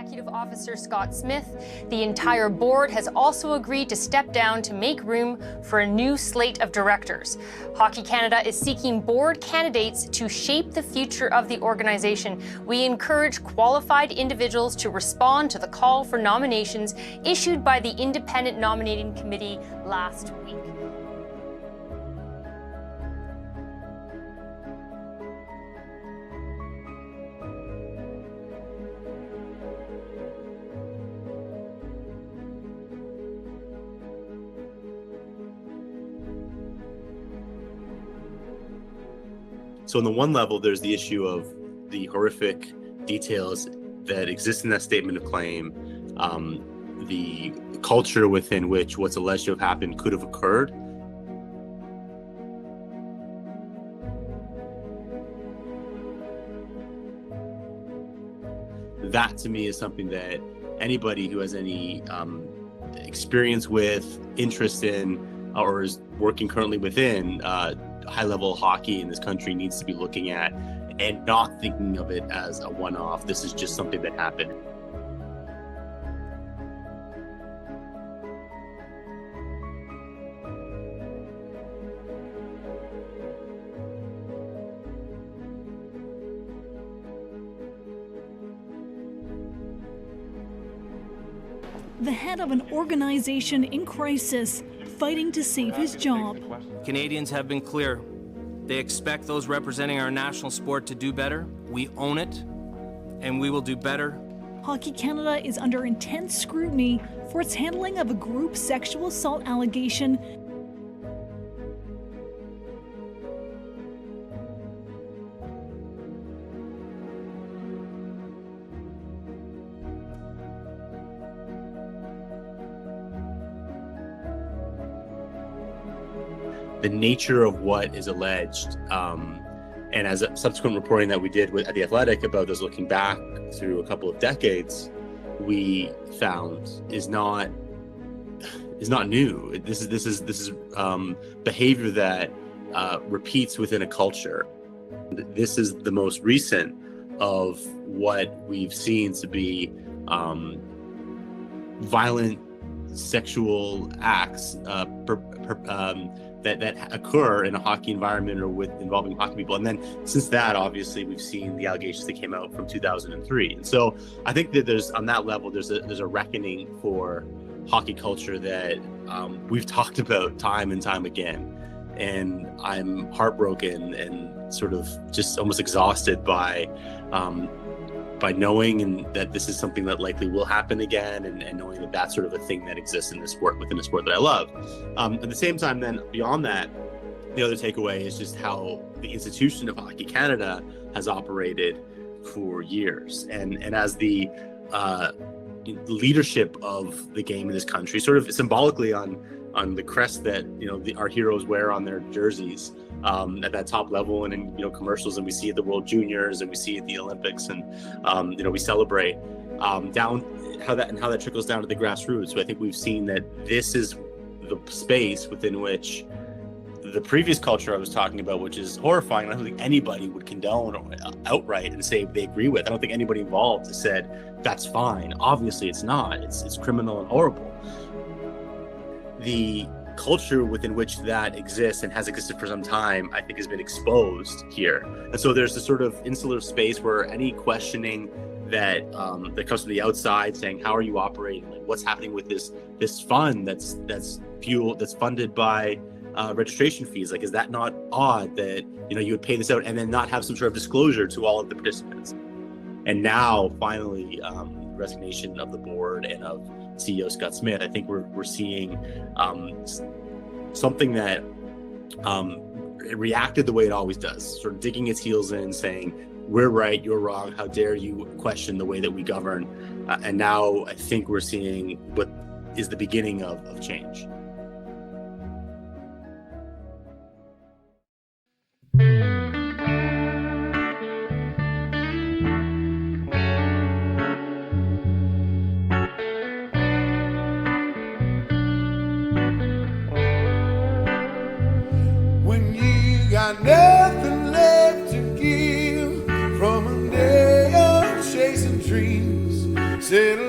Executive Officer Scott Smith. The entire board has also agreed to step down to make room for a new slate of directors. Hockey Canada is seeking board candidates to shape the future of the organization. We encourage qualified individuals to respond to the call for nominations issued by the Independent Nominating Committee last week. So on the one level, there's the issue of the horrific details that exist in that statement of claim, the culture within which what's alleged to have happened could have occurred. That to me is something that anybody who has any experience with, interest in, or is working currently within high-level hockey in this country needs to be looking at and not thinking of it as a one-off. This is just something that happened. The head of an organization in crisis, fighting to save his job. Canadians have been clear. They expect those representing our national sport to do better. We own it, and we will do better. Hockey Canada is under intense scrutiny for its handling of a group sexual assault allegation. The nature of what is alleged, and as a subsequent reporting that we did at The Athletic about this, looking back through a couple of decades, we found is not new. This is behavior that repeats within a culture. This is the most recent of what we've seen to be violent sexual acts that occur in a hockey environment or involving hockey people. And then since that, obviously, we've seen the allegations that came out from 2003. And so I think that on that level, there's a reckoning for hockey culture that we've talked about time and time again. And I'm heartbroken and sort of just almost exhausted by knowing and that this is something that likely will happen again, and knowing that that's sort of a thing that exists in this sport, within a sport that I love. At the same time, then beyond that, the other takeaway is just how the institution of Hockey Canada has operated for years, and as the leadership of the game in this country, sort of symbolically on the crest that our heroes wear on their jerseys. At that top level and in commercials, and we see at the World Juniors and we see at the Olympics, and we celebrate down how that trickles down to the grassroots. So I think we've seen that this is the space within which the previous culture I was talking about, which is horrifying, I don't think anybody would condone outright and say they agree with. I don't think anybody involved has said that's fine. Obviously it's not. It's criminal and horrible. The culture within which that exists and has existed for some time, I think, has been exposed here. And so there's this sort of insular space where any questioning that comes from the outside, saying, how are you operating? Like, what's happening with this fund that's funded by registration fees? Like, is that not odd that you would pay this out and then not have some sort of disclosure to all of the participants? And now, finally, resignation of the board and of CEO Scott Smith, I think we're seeing something that reacted the way it always does, sort of digging its heels in, saying, we're right, you're wrong, how dare you question the way that we govern? And now I think we're seeing what is the beginning of change. Nothing left to give from a day of chasing dreams. said